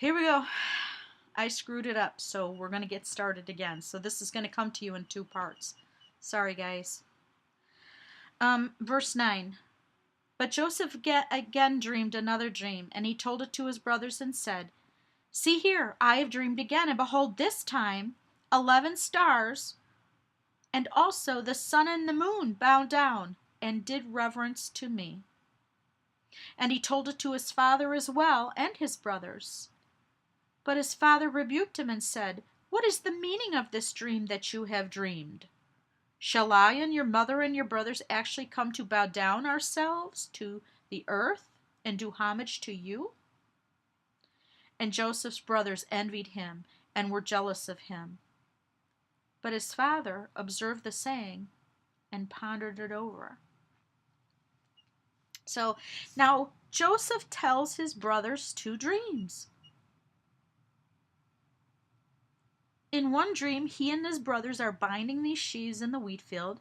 Here we go. I screwed it up, so we're going to get started again. So this is going to come to you in two parts. Sorry, guys. Verse 9. But Joseph again dreamed another dream, and he told it to his brothers and said, See here, I have dreamed again, and behold, this time 11 stars, and also the sun and the moon bowed down and did reverence to me. And he told it to his father as well, and his brothers. But his father rebuked him and said, What is the meaning of this dream that you have dreamed? Shall I and your mother and your brothers actually come to bow down ourselves to the earth and do homage to you? And Joseph's brothers envied him and were jealous of him. But his father observed the saying and pondered it over. So now Joseph tells his brothers two dreams. In one dream, he and his brothers are binding these sheaves in the wheat field.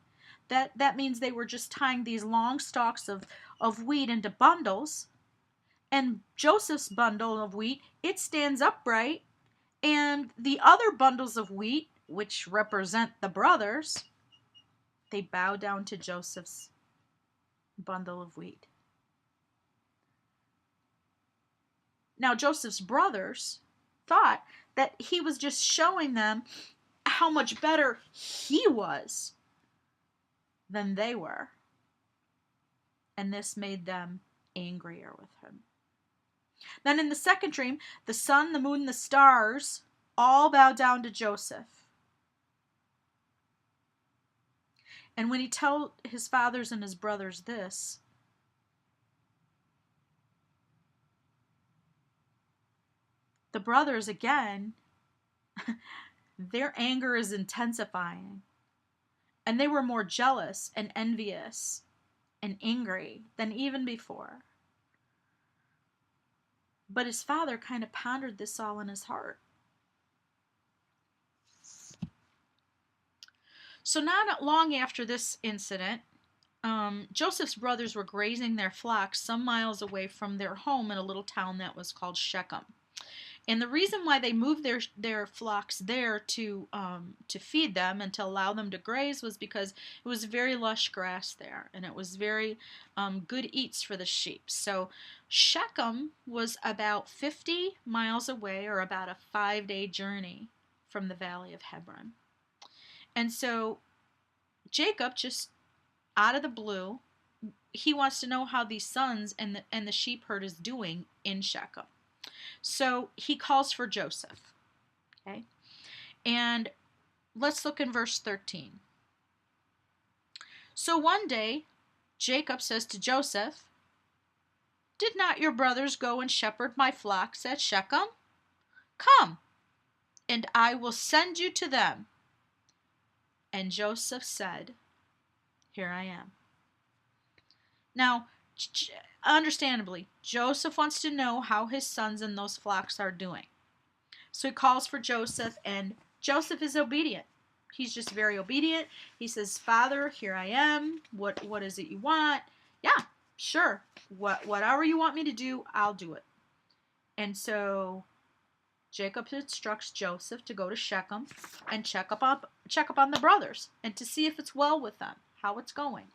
That means they were just tying these long stalks of wheat into bundles. And Joseph's bundle of wheat, it stands upright. And the other bundles of wheat, which represent the brothers, they bow down to Joseph's bundle of wheat. Now, Joseph's brothers thought that he was just showing them how much better he was than they were. And this made them angrier with him. Then in the second dream, the sun, the moon, and the stars all bow down to Joseph. And when he told his fathers and his brothers this, the brothers, again, their anger is intensifying. And they were more jealous and envious and angry than even before. But his father kind of pondered this all in his heart. So not long after this incident, Joseph's brothers were grazing their flocks some miles away from their home in a little town that was called Shechem. And the reason why they moved their flocks there to feed them and to allow them to graze was because it was very lush grass there, and it was very good eats for the sheep. So Shechem was about 50 miles away, or about a 5-day journey from the valley of Hebron. And so Jacob, just out of the blue, he wants to know how these sons and the sheep herd is doing in Shechem. So he calls for Joseph. Okay? And let's look in verse 13. So one day, Jacob says to Joseph, Did not your brothers go and shepherd my flocks at Shechem? Come, and I will send you to them. And Joseph said, Here I am. Now, understandably, Joseph wants to know how his sons and those flocks are doing. So he calls for Joseph, and Joseph is obedient. He's just very obedient. He says, Father, here I am. What is it you want? Yeah, sure. Whatever you want me to do, I'll do it. And so Jacob instructs Joseph to go to Shechem and check up on the brothers and to see if it's well with them, how it's going.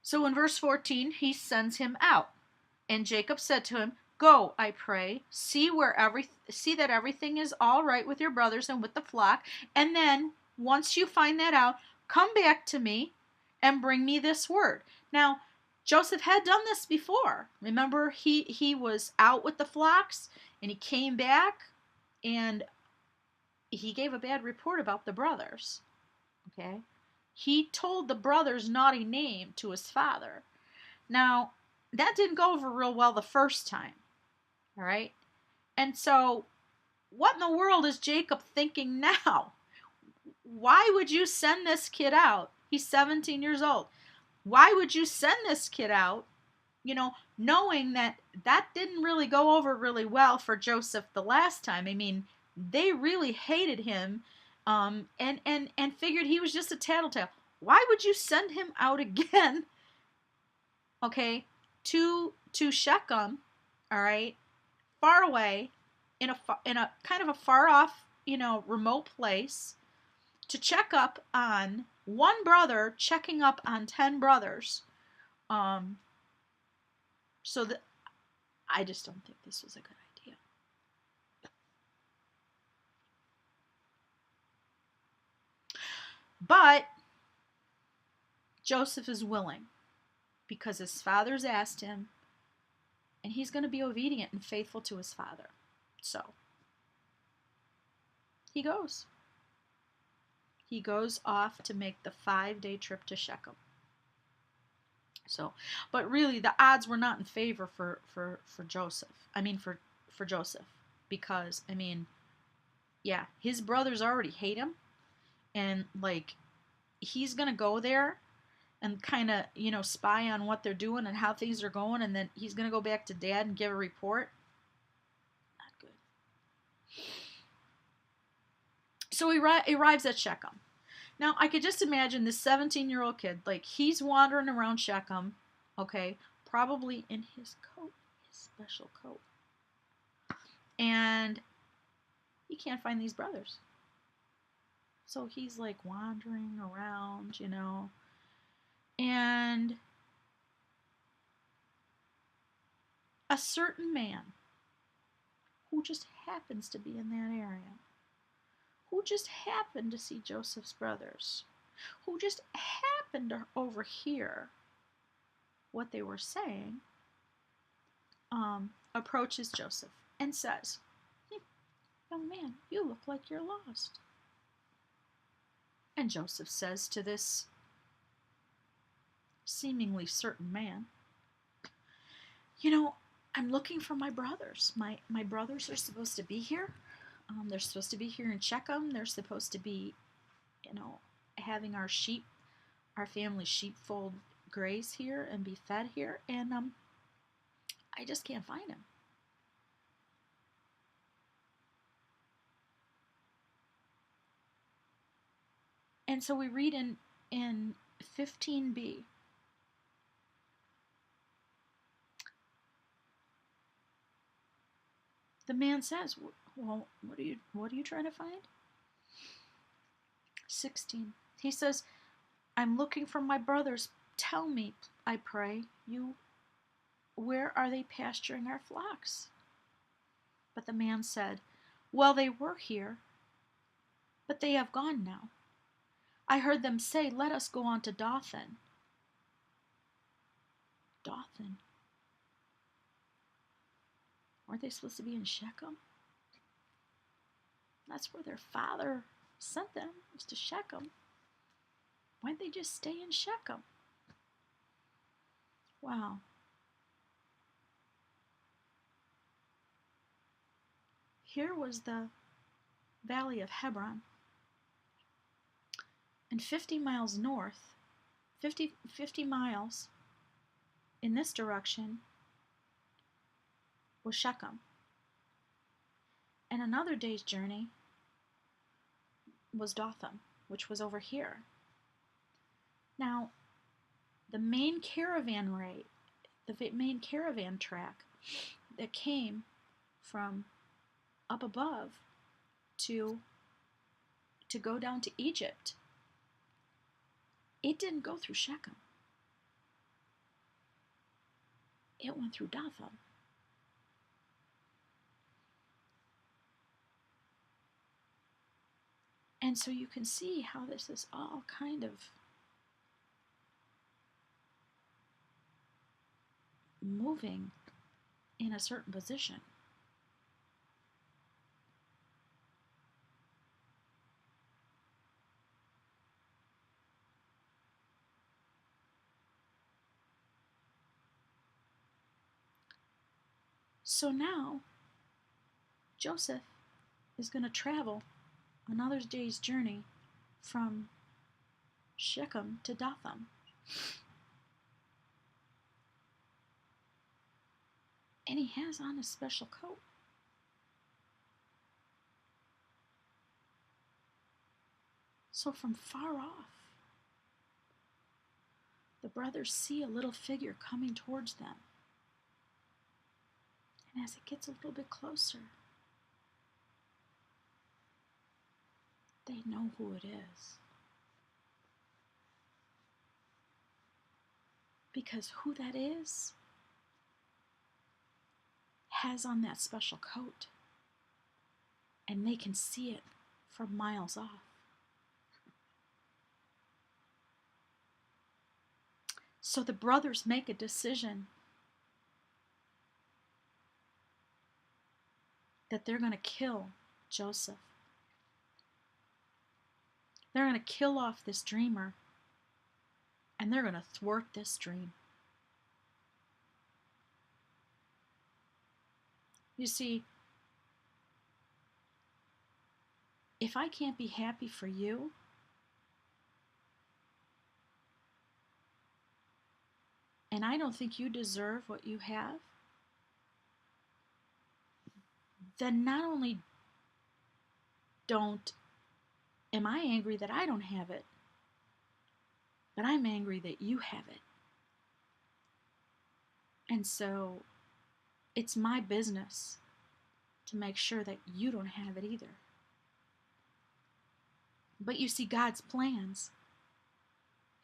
So in verse 14, he sends him out. And Jacob said to him, Go, I pray, see that everything is all right with your brothers and with the flock, and then, once you find that out, come back to me and bring me this word. Now, Joseph had done this before. Remember, he was out with the flocks, and he came back, and he gave a bad report about the brothers. Okay? He told the brothers' naughty name to his father. Now, that didn't go over real well the first time. All right? And so, what in the world is Jacob thinking now? Why would you send this kid out? He's 17 years old. Why would you send this kid out, knowing that didn't really go over really well for Joseph the last time? I mean, they really hated him. And figured he was just a tattletale. Why would you send him out again, okay, to Shechem all right, far away, in a kind of a far off, remote place, to check up on one brother checking up on 10 brothers. Um, so that I just don't think this was a good idea. But Joseph is willing because his father's asked him, and he's going to be obedient and faithful to his father. So he goes. He goes off to make the 5-day trip to Shechem. So, but really, the odds were not in favor for Joseph. I mean, for Joseph, because yeah, his brothers already hate him, and like, he's gonna go there and kind of spy on what they're doing and how things are going, and then he's gonna go back to dad and give a report. Not good. So he arrives at Shechem. Now, I could just imagine this 17-year-old kid, like, he's wandering around Shechem, okay, probably in his coat, his special coat. And he can't find these brothers. So he's, like, wandering around, and a certain man who just happens to be in that area, who just happened to see Joseph's brothers, who just happened to overhear what they were saying, approaches Joseph and says, "Hey, young man, you look like you're lost." And Joseph says to this seemingly certain man, I'm looking for my brothers. My brothers are supposed to be here. They're supposed to be here in Shechem. They're supposed to be, having our family sheepfold graze here and be fed here. And I just can't find them. And so we read in 15b, the man says, "Well, what are you trying to find?" 16. He says, "I'm looking for my brothers. Tell me, I pray you, where are they pasturing our flocks?" But the man said, "Well, they were here, but they have gone now. I heard them say, 'Let us go on to Dothan.'" Dothan? Weren't they supposed to be in Shechem? That's where their father sent them, was to Shechem. Why didn't they just stay in Shechem? Wow. Here was the Valley of Hebron, and 50 miles north, 50 miles in this direction was Shechem. And another day's journey was Dothan, which was over here. Now, the main caravan track that came from up above to go down to Egypt, it didn't go through Shechem. It went through Dothan. And so you can see how this is all kind of moving in a certain position. So now, Joseph is going to travel another day's journey from Shechem to Dothan. And he has on a special coat. So from far off, the brothers see a little figure coming towards them. And as it gets a little bit closer, they know who it is. Because who that is has on that special coat, and they can see it from miles off. So the brothers make a decision that they're going to kill Joseph. They're going to kill off this dreamer, and they're going to thwart this dream. You see, if I can't be happy for you, and I don't think you deserve what you have, then not only am I angry that I don't have it, but I'm angry that you have it. And so it's my business to make sure that you don't have it either. But you see, God's plans,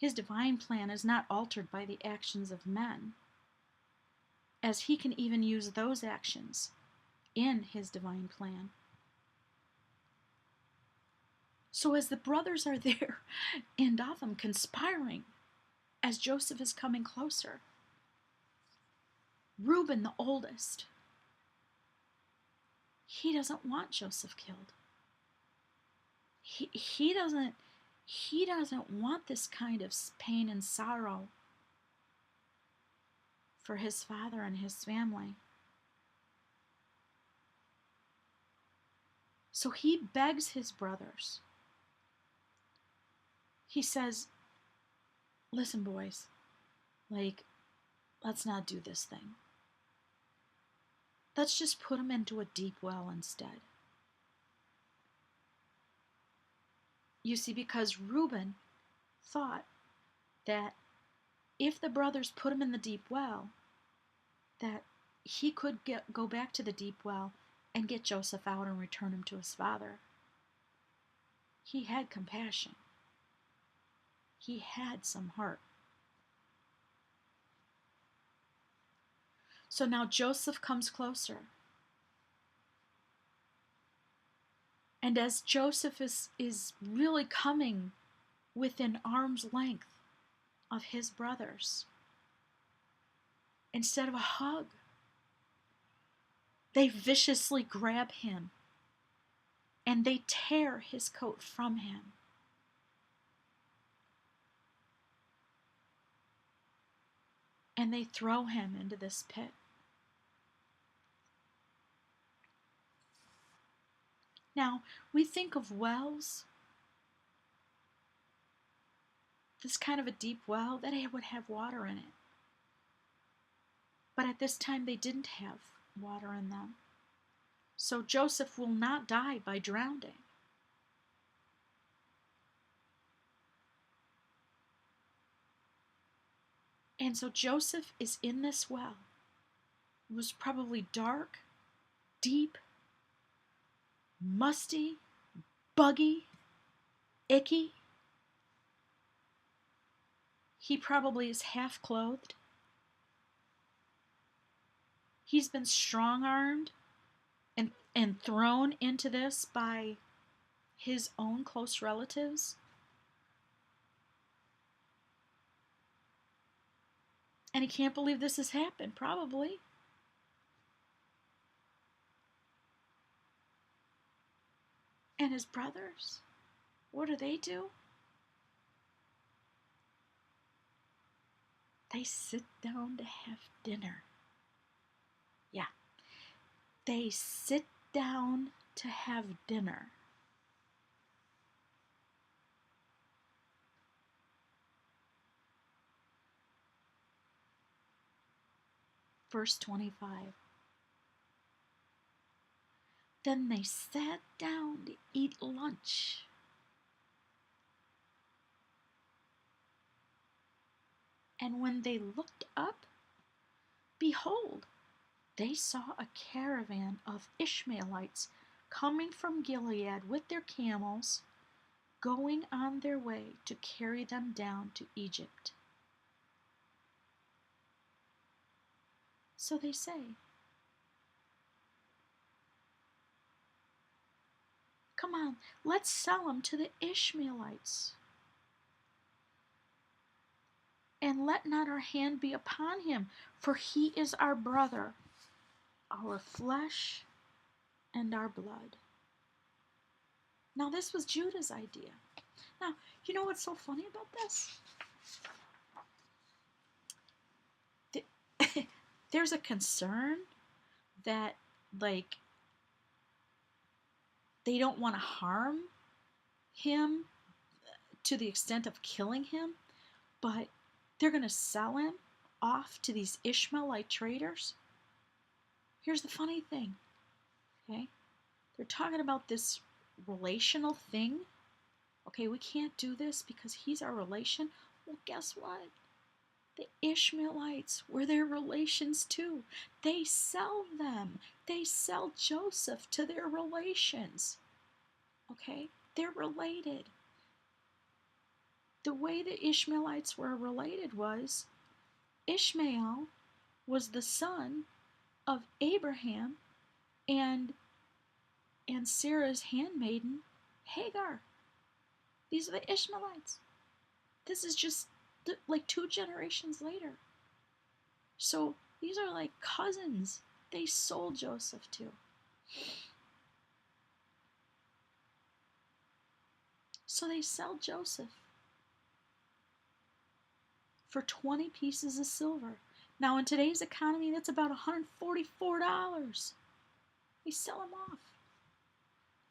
His divine plan, is not altered by the actions of men, as He can even use those actions in His divine plan. So as the brothers are there in Dothan conspiring, as Joseph is coming closer, Reuben, the oldest, he doesn't want Joseph killed. He doesn't want this kind of pain and sorrow for his father and his family. So he begs his brothers. He says, listen, boys, let's not do this thing. Let's just put him into a deep well instead. You see, because Reuben thought that if the brothers put him in the deep well, that he could go back to the deep well and get Joseph out and return him to his father. He had compassion. He had some heart. So now Joseph comes closer. And as Joseph is really coming within arm's length of his brothers, instead of a hug, they viciously grab him and they tear his coat from him. And they throw him into this pit. Now, we think of wells, this kind of a deep well, that it would have water in it. But at this time, they didn't have water in them. So Joseph will not die by drowning. And so Joseph is in this well. It was probably dark, deep, musty, buggy, icky. He probably is half clothed. He's been strong-armed and thrown into this by his own close relatives. And he can't believe this has happened, probably. And his brothers, what do? They sit down to have dinner. Yeah, they sit down to have dinner. Verse 25. Then they sat down to eat lunch. And when they looked up, behold, they saw a caravan of Ishmaelites coming from Gilead with their camels, going on their way to carry them down to Egypt. So they say, come on, let's sell him to the Ishmaelites. And let not our hand be upon him, for he is our brother, our flesh and our blood. Now, this was Judah's idea. Now, you know what's so funny about this? There's a concern that, like, they don't want to harm him to the extent of killing him, but they're going to sell him off to these Ishmaelite traders. Here's the funny thing, okay? They're talking about this relational thing. Okay, we can't do this because he's our relation. Well, guess what? The Ishmaelites were their relations too. They sell them. They sell Joseph to their relations. Okay? They're related. The way the Ishmaelites were related was Ishmael was the son of Abraham and Sarah's handmaiden, Hagar. These are the Ishmaelites. This is just like 2 generations later. So these are like cousins they sold Joseph to. So they sell Joseph for 20 pieces of silver. Now in today's economy, that's about $144. They sell him off.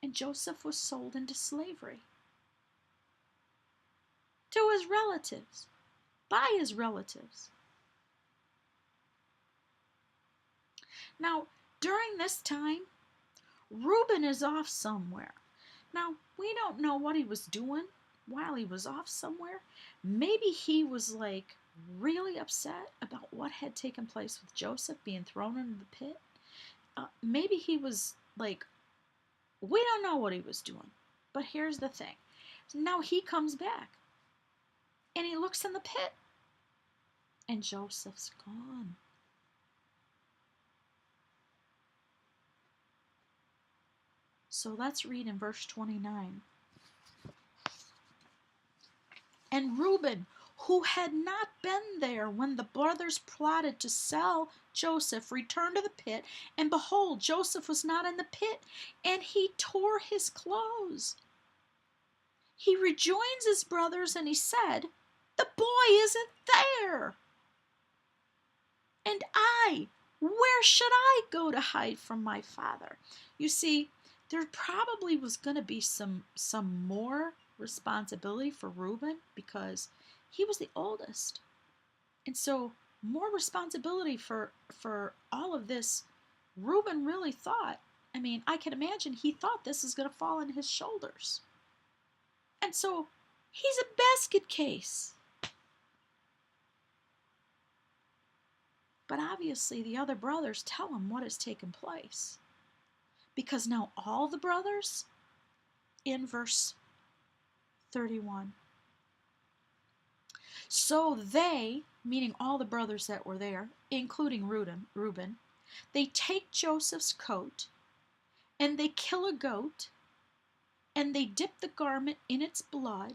And Joseph was sold into slavery to his relatives, by his relatives. Now, during this time, Reuben is off somewhere. Now, we don't know what he was doing while he was off somewhere. Maybe he was like really upset about what had taken place with Joseph being thrown into the pit. Maybe he was like, we don't know what he was doing. But here's the thing. Now he comes back and he looks in the pit and Joseph's gone. So let's read in verse 29. And Reuben, who had not been there when the brothers plotted to sell Joseph, returned to the pit, and behold, Joseph was not in the pit, and he tore his clothes. He rejoins his brothers, and he said, the boy isn't there. And where should I go to hide from my father? You see, there probably was going to be some more responsibility for Reuben because he was the oldest. And so more responsibility for all of this. Reuben really thought, I mean, I can imagine he thought this was going to fall on his shoulders. And so he's a basket case. But obviously the other brothers tell him what has taken place. Because now all the brothers, in verse 31. So they, meaning all the brothers that were there, including Reuben, they take Joseph's coat and they kill a goat and they dip the garment in its blood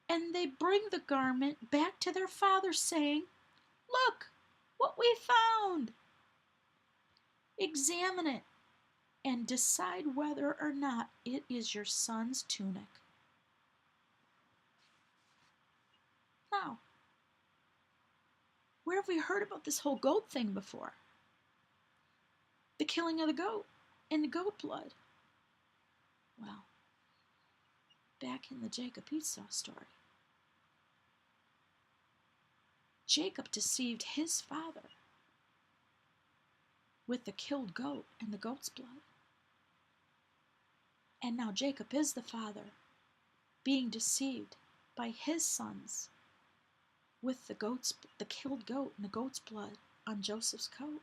and they bring the garment back to their father saying, look what we found. Examine it and decide whether or not it is your son's tunic. Now, where have we heard about this whole goat thing before? The killing of the goat and the goat blood. Well, back in the Jacob Esau story. Jacob deceived his father with the killed goat and the goat's blood. And now Jacob is the father, being deceived by his sons with the killed goat and the goat's blood. on Joseph's coat.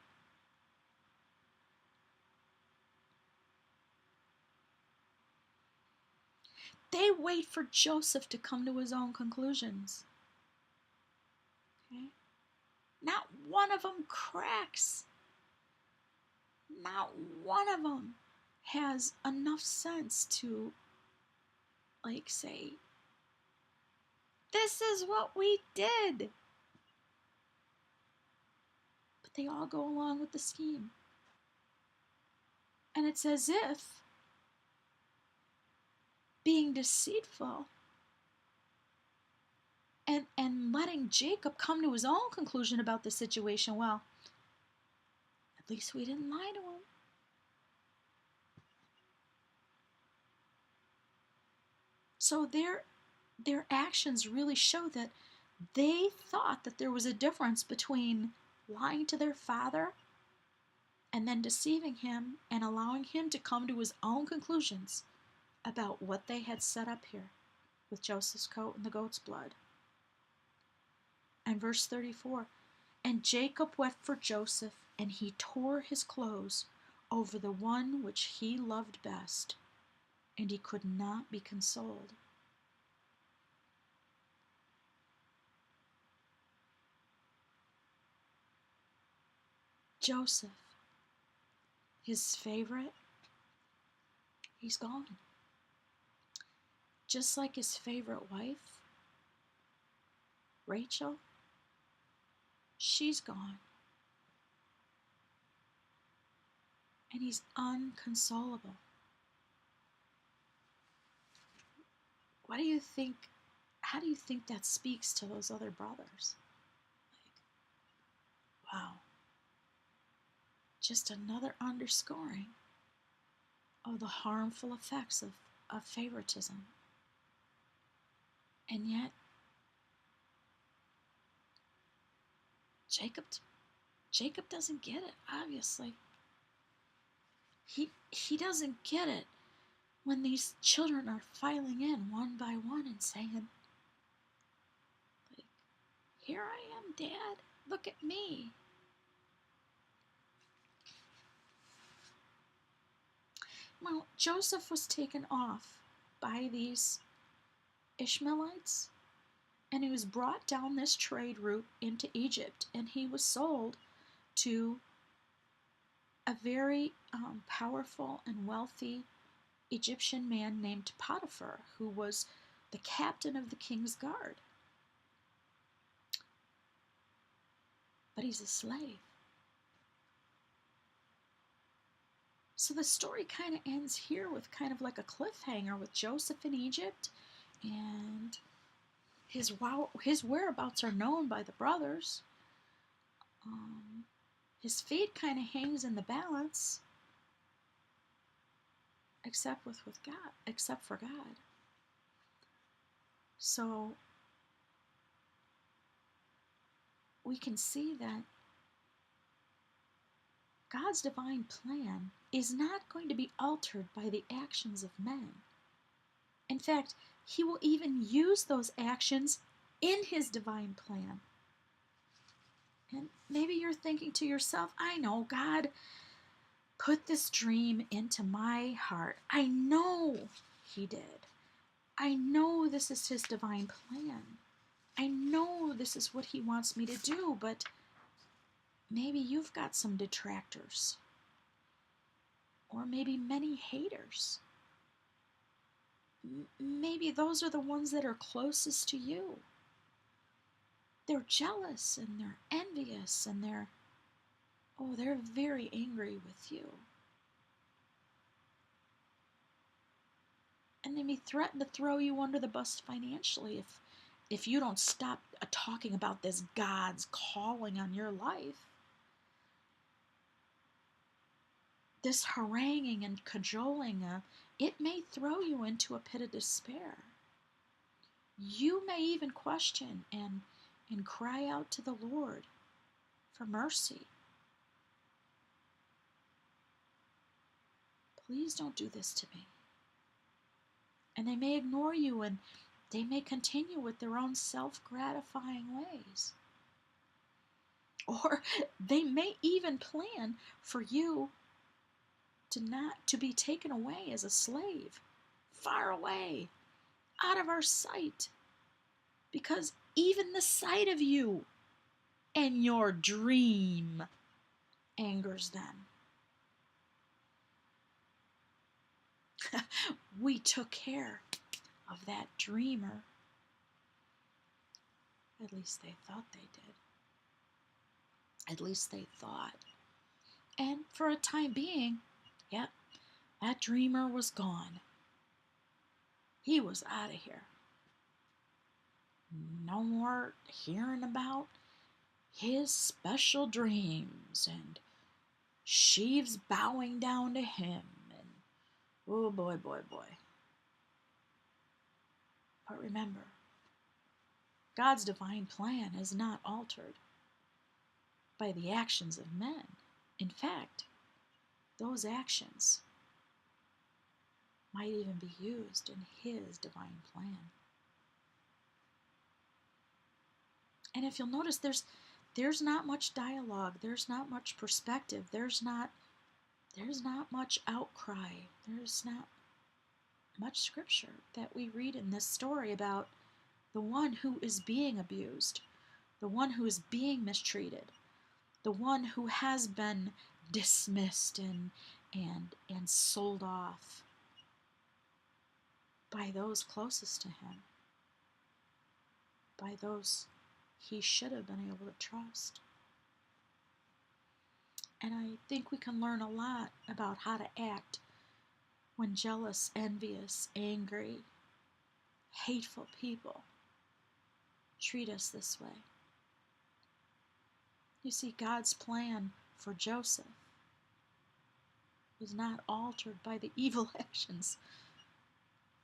They wait for Joseph to come to his own conclusions. Okay? Not one of them cracks. Not one of them has enough sense to, like, say, this is what we did. But they all go along with the scheme. And it's as if being deceitful and letting Jacob come to his own conclusion about the situation, well, at least we didn't lie to him. So their actions really show that they thought that there was a difference between lying to their father and then deceiving him and allowing him to come to his own conclusions about what they had set up here with Joseph's coat and the goat's blood. And verse 34, and Jacob wept for Joseph, and he tore his clothes over the one which he loved best, and he could not be consoled. Joseph, his favorite, he's gone. Just like his favorite wife, Rachel, she's gone. And he's unconsolable. What do you think? How do you think that speaks to those other brothers? Like, wow. Just another underscoring of the harmful effects of favoritism. And yet, Jacob doesn't get it, obviously. He doesn't get it when these children are filing in one by one and saying, like, here I am, Dad, look at me. Well, Joseph was taken off by these Ishmaelites, and he was brought down this trade route into Egypt, and he was sold to a very powerful and wealthy Egyptian man named Potiphar, who was the captain of the king's guard. But he's a slave. So the story kind of ends here with kind of like a cliffhanger with Joseph in Egypt, and his whereabouts are known by the brothers. His fate kind of hangs in the balance, except for God. So we can see that God's divine plan is not going to be altered by the actions of men. In fact, he will even use those actions in his divine plan. And maybe you're thinking to yourself, I know God put this dream into my heart. I know he did. I know this is his divine plan. I know this is what he wants me to do, but maybe you've got some detractors. Or maybe many haters. Maybe those are the ones that are closest to you. They're jealous and they're envious and they're very angry with you. And they may threaten to throw you under the bus financially if you don't stop talking about this God's calling on your life. This haranguing and cajoling, it may throw you into a pit of despair. You may even question and cry out to the Lord for mercy. Please don't do this to me. And they may ignore you, and they may continue with their own self-gratifying ways. Or they may even plan for you to be taken away as a slave, far away, out of our sight. Because even the sight of you and your dream angers them. We took care of that dreamer. At least they thought they did. At least they thought. And for a time being, yep, that dreamer was gone. He was out of here. No more hearing about his special dreams and sheaves bowing down to him. And oh boy, boy, boy. But remember, God's divine plan is not altered by the actions of men. In fact, those actions might even be used in His divine plan. And if you'll notice, there's not much dialogue, there's not much perspective, there's not much outcry, there's not much scripture that we read in this story about the one who is being abused, the one who is being mistreated, the one who has been dismissed and sold off by those closest to him, by those he should have been able to trust. And I think we can learn a lot about how to act when jealous, envious, angry, hateful people treat us this way. You see, God's plan for Joseph was not altered by the evil actions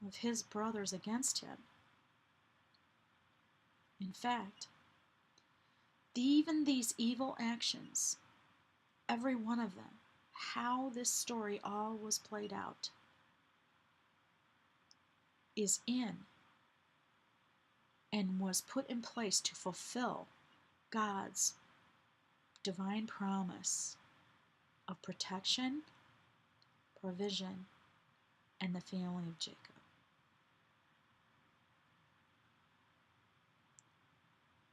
of his brothers against him. In fact, even these evil actions, every one of them, how this story all was played out, is in and was put in place to fulfill God's divine promise of protection, provision, and the family of Jacob.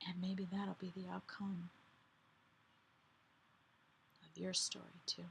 And maybe that'll be the outcome of your story too.